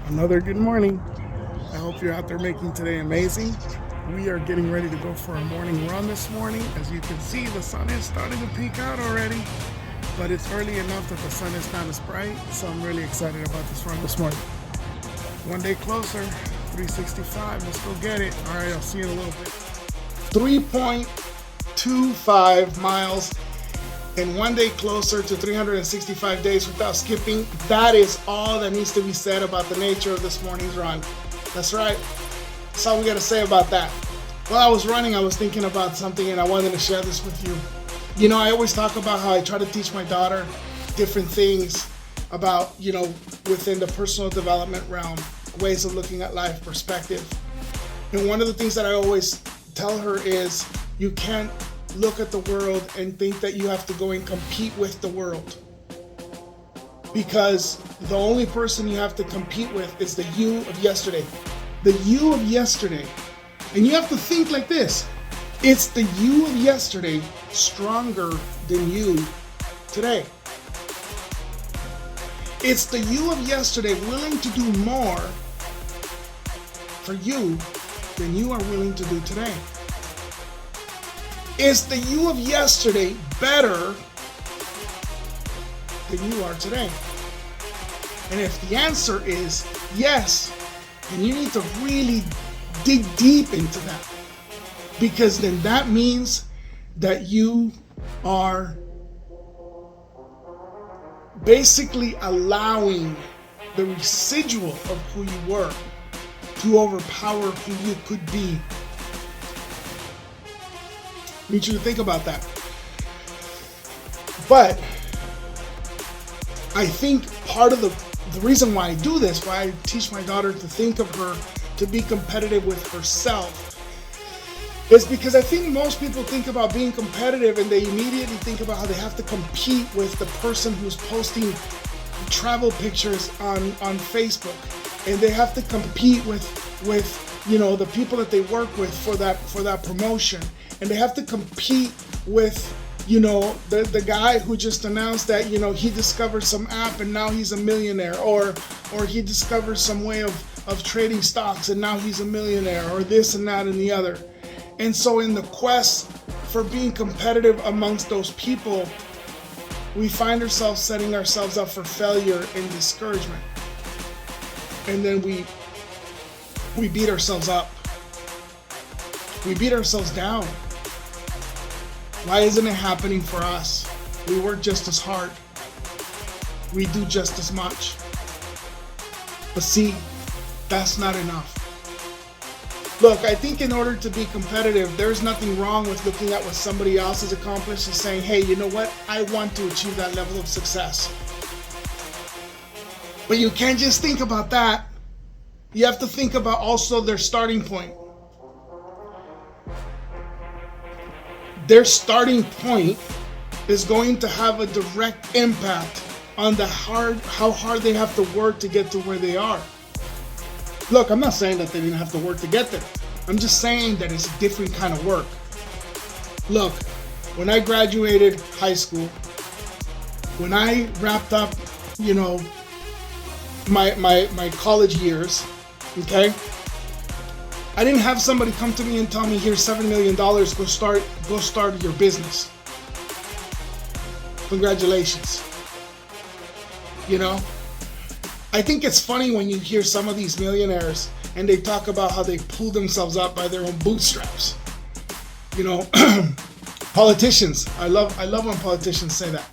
Another good morning. I hope you're out there making today amazing. We are getting ready to go for a morning run this morning. As you can see, the sun is starting to peek out already, but it's early enough that the sun is not as bright, so I'm really excited about this run this morning. One day closer, 365. Let's go get it. All right, I'll see you in a little bit. 3.25 miles and one day closer to 365 days without skipping. That is all that needs to be said about the nature of this morning's run. That's right. That's all we got to say about that. While I was running, I was thinking about something and I wanted to share this with you. You know, I always talk about how I try to teach my daughter different things about, within the personal development realm, ways of looking at life, perspective. And one of the things that I always tell her is you can't look at the world and think that you have to go and compete with the world. Because the only person you have to compete with is the you of yesterday. The you of yesterday. And you have to think like this. It's the you of yesterday stronger than you today. It's the you of yesterday willing to do more for you than you are willing to do today. Is the you of yesterday better than you are today? And if the answer is yes, then you need to really dig deep into that. Because then that means that you are basically allowing the residual of who you were to overpower who you could be. I need you to think about that. But I think part of the reason why I do this, why I teach my daughter to think of her to be competitive with herself, is because I think most people think about being competitive and they immediately think about how they have to compete with the person who's posting travel pictures on Facebook, and they have to compete with the people that they work with for that promotion, and they have to compete with the guy who just announced that he discovered some app and now he's a millionaire, or he discovered some way of trading stocks and now he's a millionaire, or this and that and the other. And so in the quest for being competitive amongst those people, we find ourselves setting ourselves up for failure and discouragement. And then we beat ourselves up. We beat ourselves down. Why isn't it happening for us? We work just as hard. We do just as much. But see, that's not enough. Look, I think in order to be competitive, there's nothing wrong with looking at what somebody else has accomplished and saying, hey, you know what? I want to achieve that level of success. But you can't just think about that. You have to think about also their starting point. Their starting point is going to have a direct impact on how hard they have to work to get to where they are. Look, I'm not saying that they didn't have to work to get there. I'm just saying that it's a different kind of work. Look, when I graduated high school, when I wrapped up, my college years, okay? I didn't have somebody come to me and tell me, here's $7 million, go start your business. Congratulations. I think it's funny when you hear some of these millionaires and they talk about how they pull themselves up by their own bootstraps. Politicians. I love when politicians say that.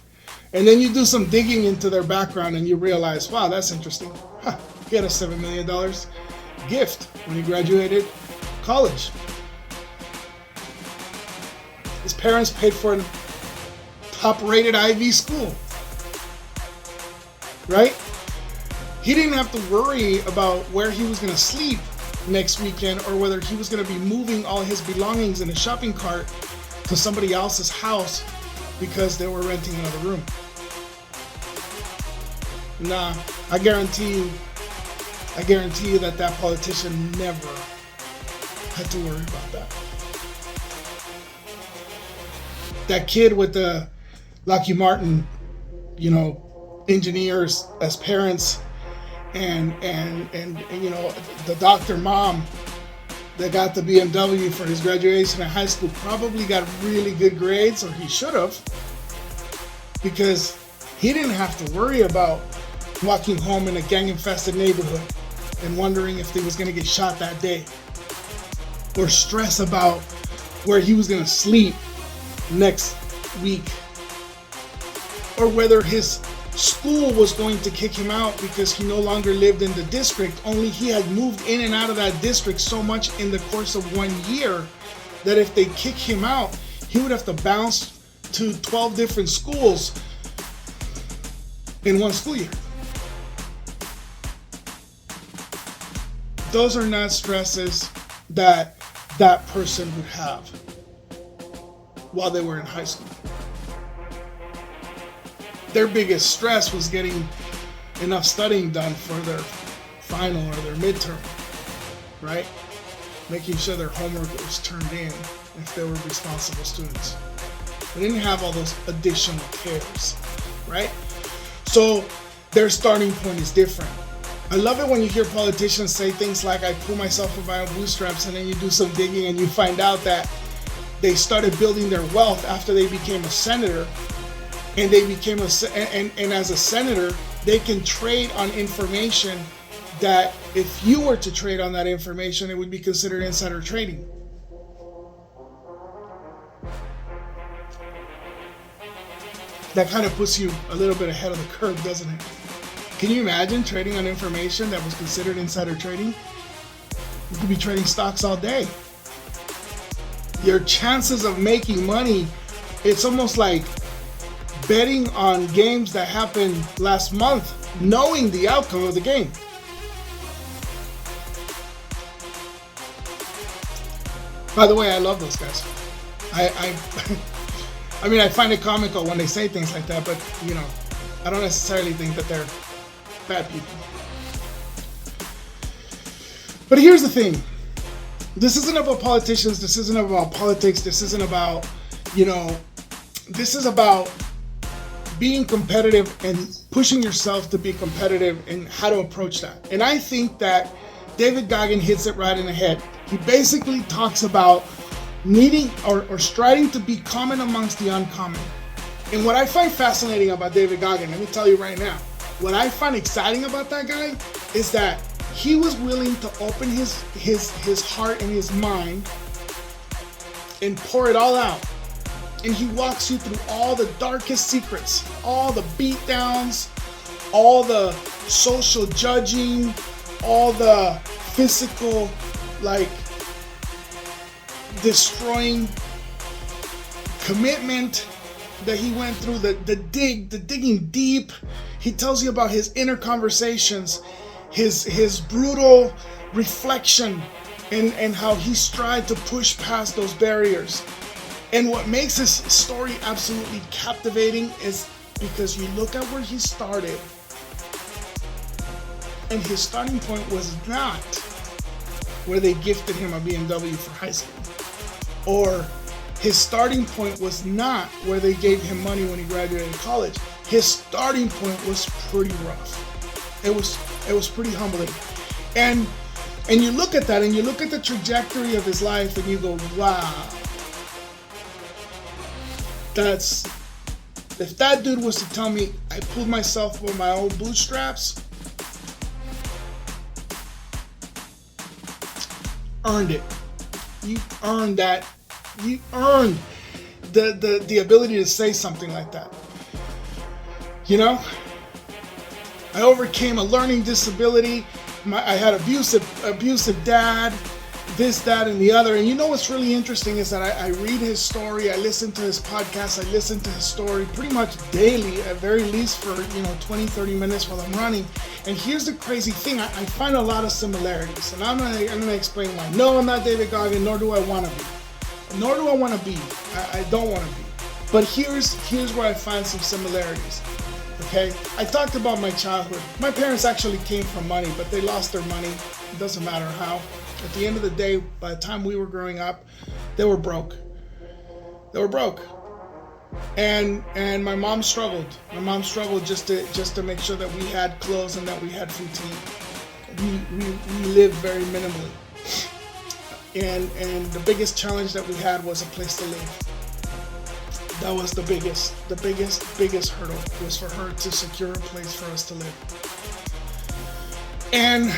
And then you do some digging into their background and you realize, wow, that's interesting. He had a $7 million gift when he graduated college. His parents paid for a top-rated Ivy school. Right? He didn't have to worry about where he was going to sleep next weekend or whether he was going to be moving all his belongings in a shopping cart to somebody else's house because they were renting another room. Nah, I guarantee you that politician never had to worry about that. That kid with the Lockheed Martin, engineers as parents, and the doctor mom that got the BMW for his graduation in high school probably got really good grades, or he should have, because he didn't have to worry about walking home in a gang-infested neighborhood and wondering if he was going to get shot that day, or stress about where he was going to sleep next week, or whether his school was going to kick him out because he no longer lived in the district, only he had moved in and out of that district so much in the course of 1 year that if they kick him out, he would have to bounce to 12 different schools in one school year. Those are not stresses that that person would have while they were in high school. Their biggest stress was getting enough studying done for their final or their midterm, right? Making sure their homework was turned in if they were responsible students. They didn't have all those additional cares, right? So their starting point is different. I love it when you hear politicians say things like, I pull myself up by my own bootstraps, and then you do some digging and you find out that they started building their wealth after they became a senator. And they became and as a senator, they can trade on information that if you were to trade on that information, it would be considered insider trading. That kind of puts you a little bit ahead of the curve, doesn't it? Can you imagine trading on information that was considered insider trading? You could be trading stocks all day. Your chances of making money, it's almost like betting on games that happened last month, knowing the outcome of the game. By the way, I love those guys. I mean, I find it comical when they say things like that, but I don't necessarily think that they're bad people. But here's the thing. This isn't about politicians. This isn't about politics. This isn't about, this is about being competitive and pushing yourself to be competitive and how to approach that. And I think that David Goggin hits it right in the head. He basically talks about needing or striving to be common amongst the uncommon. And what I find fascinating about David Goggin, let me tell you right now, what I find exciting about that guy is that he was willing to open his heart and his mind and pour it all out. And he walks you through all the darkest secrets, all the beatdowns, all the social judging, all the physical, destroying commitment that he went through, the digging deep. He tells you about his inner conversations, his brutal reflection, and how he strived to push past those barriers. And what makes this story absolutely captivating is because you look at where he started, and his starting point was not where they gifted him a BMW for high school, or his starting point was not where they gave him money when he graduated college. His starting point was pretty rough. It was pretty humbling. And you look at that, and you look at the trajectory of his life, and you go, wow. If that dude was to tell me I pulled myself up by my own bootstraps, earned it. You earned that. You earned the ability to say something like that. I overcame a learning disability. I had abusive dad, this, that, and the other. And what's really interesting is that I read his story, I listen to his podcast, I listen to his story pretty much daily, at very least for 20, 30 minutes while I'm running. And here's the crazy thing, I find a lot of similarities, and I'm gonna explain why. No, I'm not David Goggin, nor do I want to be. I don't want to be. But here's where I find some similarities. Okay, I talked about my childhood. My parents actually came from money, but they lost their money. It doesn't matter how. At the end of the day, by the time we were growing up, they were broke. And my mom struggled. My mom struggled just to make sure that we had clothes and that we had food to eat. We lived very minimally. And the biggest challenge that we had was a place to live. That was the biggest hurdle, was for her to secure a place for us to live. And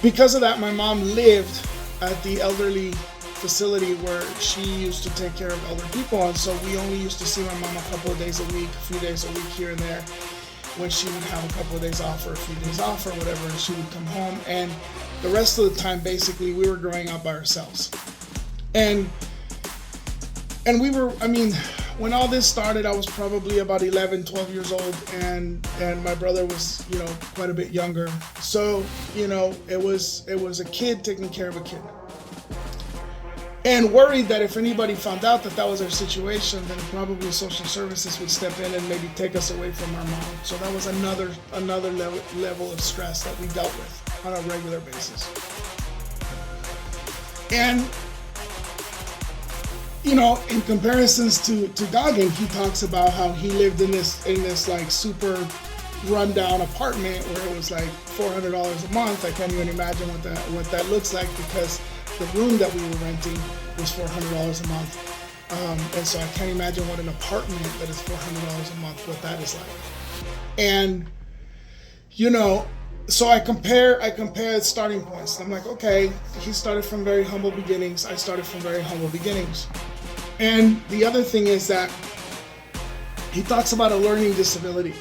because of that, my mom lived at the elderly facility where she used to take care of elder people, and so we only used to see my mom a couple of days a week, a few days a week here and there, when she would have a couple of days off or a few days off or whatever, and she would come home, and the rest of the time, basically, we were growing up by ourselves. And we were, I mean, when all this started, I was probably about 11, 12 years old, and my brother was, quite a bit younger. So, it was a kid taking care of a kid. And worried that if anybody found out that was our situation, then probably social services would step in and maybe take us away from our mom. So that was another level of stress that we dealt with on a regular basis. And in comparisons to Goggin, he talks about how he lived in this like super rundown apartment where it was like $400 a month. I can't even imagine what that looks like, because the room that we were renting was $400 a month. And so I can't imagine what an apartment that is $400 a month, what that is like. And, so I compare starting points. I'm like, okay, he started from very humble beginnings. I started from very humble beginnings. And the other thing is that he talks about a learning disability.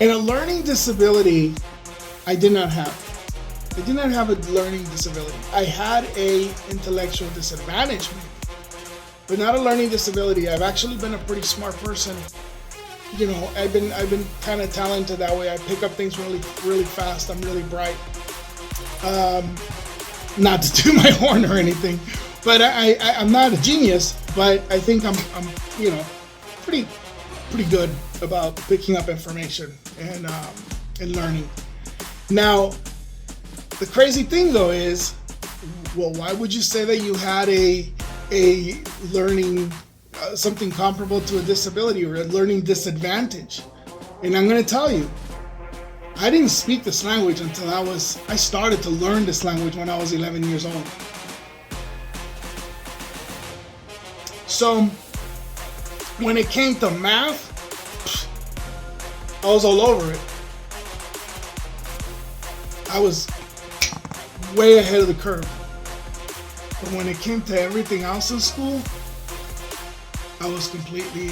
And a learning disability I did not have. I did not have a learning disability. I had a intellectual disadvantage, but not a learning disability. I've actually been a pretty smart person. I've been kind of talented that way. I pick up things really, really fast. I'm really bright. Not to toot my horn or anything, but I'm not a genius. But I think I'm pretty good about picking up information and learning. Now, the crazy thing though is, well, why would you say that you had a learning something comparable to a disability or a learning disadvantage? And I'm going to tell you, I didn't speak this language until I started to learn this language when I was 11 years old. So when it came to math, I was all over it. I was way ahead of the curve. But when it came to everything else in school, I was completely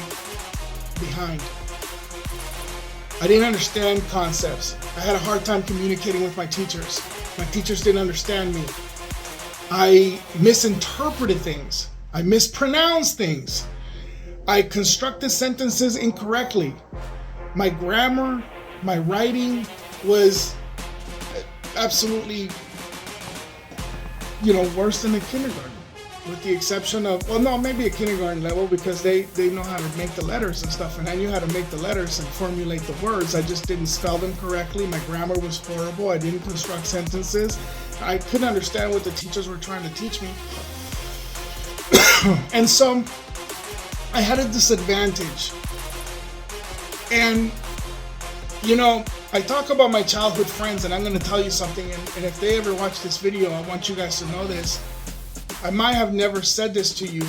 behind. I didn't understand concepts. I had a hard time communicating with my teachers. My teachers didn't understand me. I misinterpreted things. I mispronounced things. I constructed sentences incorrectly. My grammar, my writing was absolutely, worse than a kindergarten, with the exception of, well, no, maybe a kindergarten level, because they know how to make the letters and stuff, and I knew how to make the letters and formulate the words. I just didn't spell them correctly. My grammar was horrible. I didn't construct sentences. I couldn't understand what the teachers were trying to teach me. And so I had a disadvantage. And, I talk about my childhood friends, and I'm going to tell you something, and if they ever watch this video, I want you guys to know this. I might have never said this to you,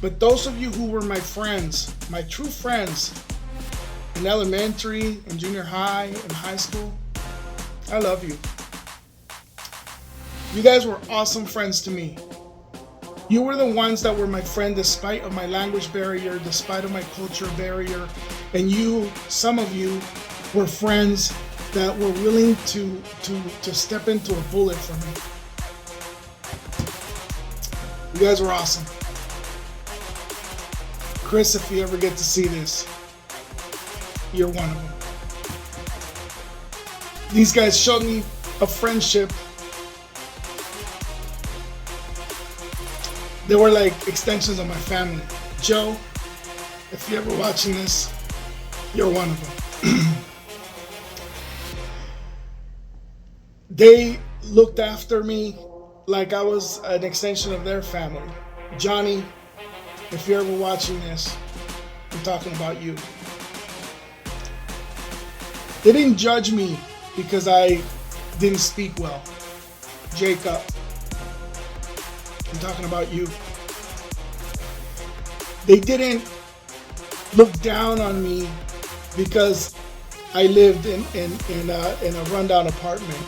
but those of you who were my friends, my true friends, in elementary, and junior high, and high school, I love you. You guys were awesome friends to me. You were the ones that were my friend despite of my language barrier, despite of my culture barrier, and some of you were friends that were willing to step into a bullet for me. You guys were awesome. Chris, if you ever get to see this, you're one of them. These guys showed me a friendship. They were like extensions of my family. Joe, if you're ever watching this, you're one of them. They looked after me like I was an extension of their family. Johnny, if you're ever watching this, I'm talking about you. They didn't judge me because I didn't speak well. Jacob, I'm talking about you. They didn't look down on me because I lived in a rundown apartment,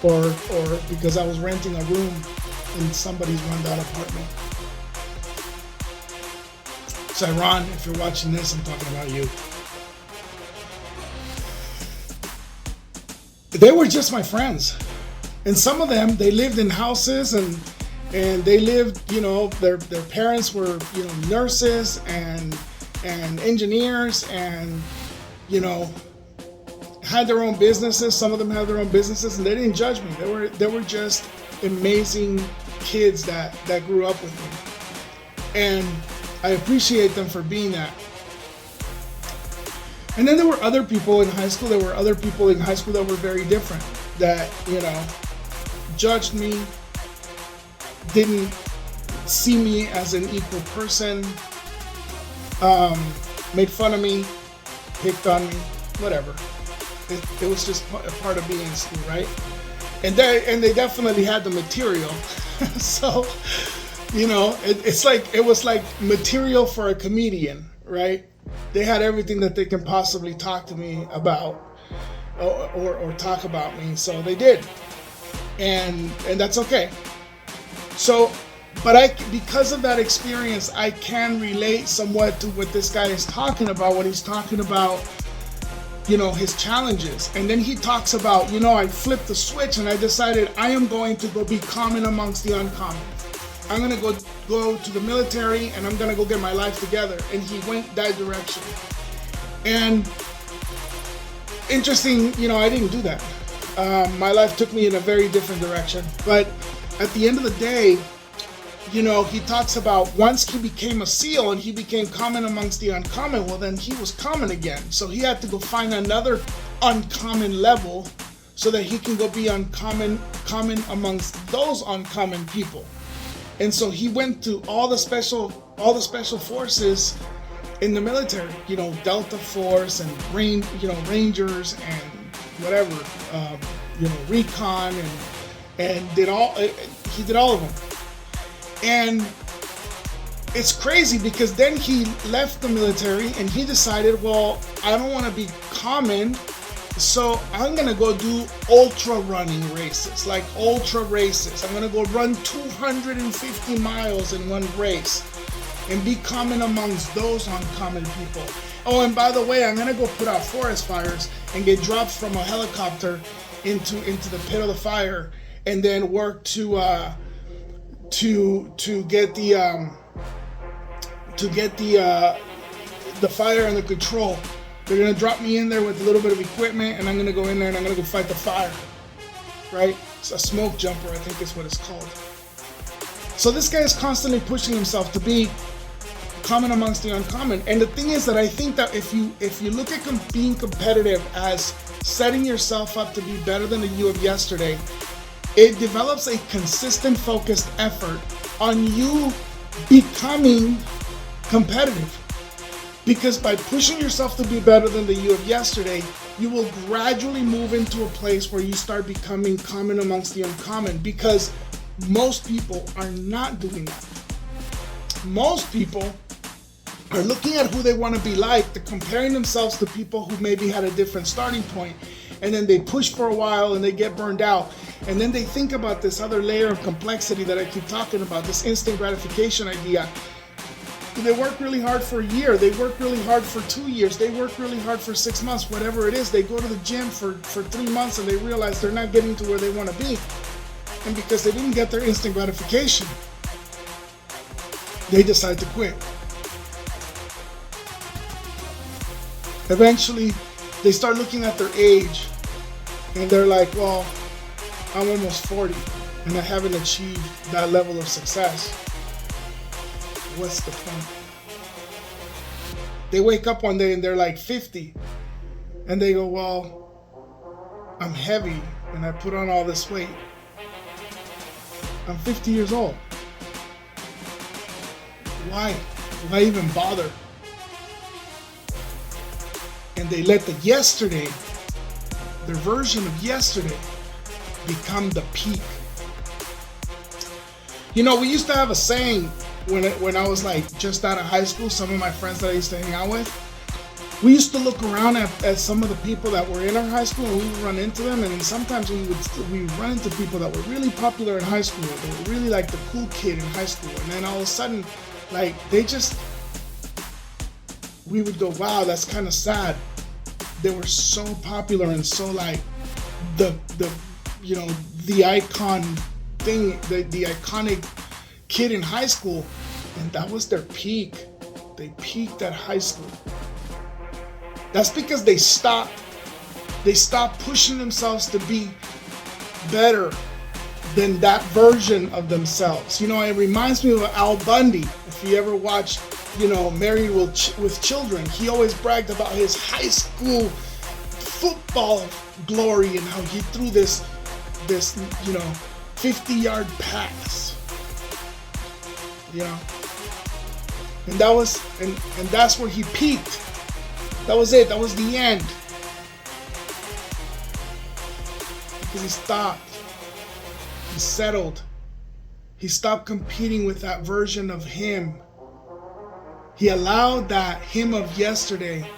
or because I was renting a room in somebody's rundown apartment. So Ron, if you're watching this, I'm talking about you. They were just my friends. And some of them, they lived in houses and they lived, their parents were, nurses and engineers and, had their own businesses. Some of them had their own businesses, and they didn't judge me. They were just amazing kids that grew up with me. And I appreciate them for being that. And then there were other people in high school. There were other people in high school that were very different. That, judged me, didn't see me as an equal person, made fun of me, picked on me, whatever. It was just a part of being in school, right? And they definitely had the material. So, it was like material for a comedian, right? They had everything that they can possibly talk to me about or talk about me. So they did. And that's okay. So, but because of that experience, I can relate somewhat to what this guy is talking about when he's talking about, his challenges. And then he talks about, I flipped the switch and I decided I am going to go be common amongst the uncommon. I'm going to go to the military and I'm going to go get my life together. And he went that direction. And interesting, I didn't do that. My life took me in a very different direction. But at the end of the day, he talks about once he became a SEAL and he became common amongst the uncommon, well, then he was common again. So he had to go find another uncommon level so that he can go be common amongst those uncommon people. And so he went to all the special forces in the military, Delta Force and Rangers and whatever, recon and he did all of them. And it's crazy because then he left the military and he decided, well, I don't want to be common, so I'm going to go do ultra running races, like ultra races. I'm going to go run 250 miles in one race and be common amongst those uncommon people. Oh, and by the way, I'm going to go put out forest fires and get dropped from a helicopter into the pit of the fire and then work to get the fire under control. They're gonna drop me in there with a little bit of equipment, and I'm gonna go in there and I'm gonna go fight the fire. Right? It's a smoke jumper, I think is what it's called. So this guy is constantly pushing himself to be common amongst the uncommon. And the thing is that I think that if you look at being competitive as setting yourself up to be better than the you of yesterday, it develops a consistent, focused effort on you becoming competitive. Because by pushing yourself to be better than the you of yesterday, you will gradually move into a place where you start becoming common amongst the uncommon. Because most people are not doing that. Most people are looking at who they want to be like, they're comparing themselves to people who maybe had a different starting point, and then they push for a while and they get burned out. And then they think about this other layer of complexity that I keep talking about, this instant gratification idea. They work really hard for a year, they work really hard for 2 years, they work really hard for 6 months, whatever it is. They go to the gym for 3 months and they realize they're not getting to where they want to be. And because they didn't get their instant gratification, they decide to quit. Eventually, they start looking at their age and they're like, well, I'm almost 40 and I haven't achieved that level of success. What's the point? They wake up one day and they're like 50 and they go, well, I'm heavy and I put on all this weight. I'm 50 years old. Why? Why even bother? and they let the yesterday, their version of yesterday, become the peak. You know, we used to have a saying when I was like just out of high school. Some of my friends that I used to hang out with, we used to look around at some of the people that were in our high school, and we would run into them. And then sometimes we would run into people that were really popular in high school. They were really like the cool kid in high school, and then all of a sudden, like we would go, wow, that's kind of sad. They were so popular and so like the icon thing, the iconic kid in high school, and that was their peak. They peaked at high school. That's because they stopped pushing themselves to be better than that version of themselves. You know, it reminds me of Al Bundy. If you ever watched, Married with Children, he always bragged about his high school football glory and how he threw this 50-yard pass. And that was and that's where he peaked. That was it. That was the end. Because he stopped. He settled. He stopped competing with that version of him. He allowed that him of yesterday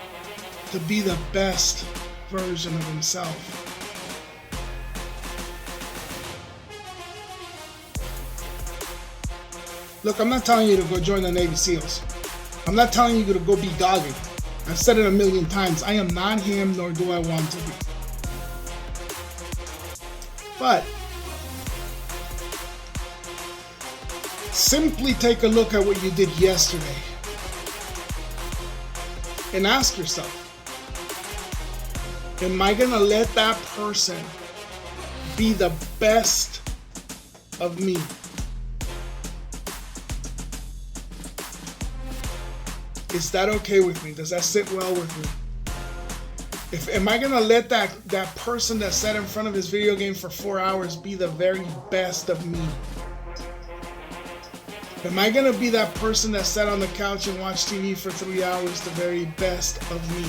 to be the best version of himself. Look, I'm not telling you to go join the Navy SEALs. I'm not telling you to go be Goggin. I've said it a million times. I am not him, nor do I want to be. But simply take a look at what you did yesterday and ask yourself, am I going to let that person be the best of me? Is that okay with me? Does that sit well with me? Am I gonna let that person that sat in front of his video game for 4 hours be the very best of me? Am I gonna be that person that sat on the couch and watched TV for 3 hours the very best of me?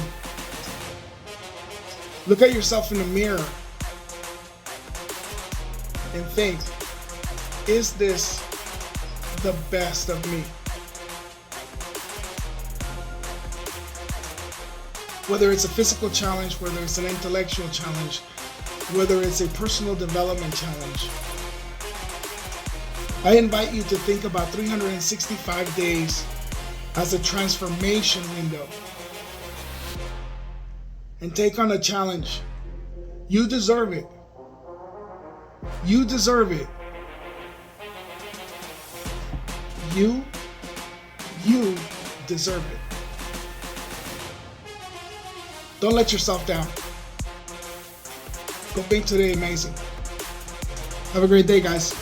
Look at yourself in the mirror and think, is this the best of me? Whether it's a physical challenge, whether it's an intellectual challenge, whether it's a personal development challenge, I invite you to think about 365 days as a transformation window and take on a challenge. You deserve it. You deserve it. You deserve it. Don't let yourself down. Go make today amazing. Have a great day, guys.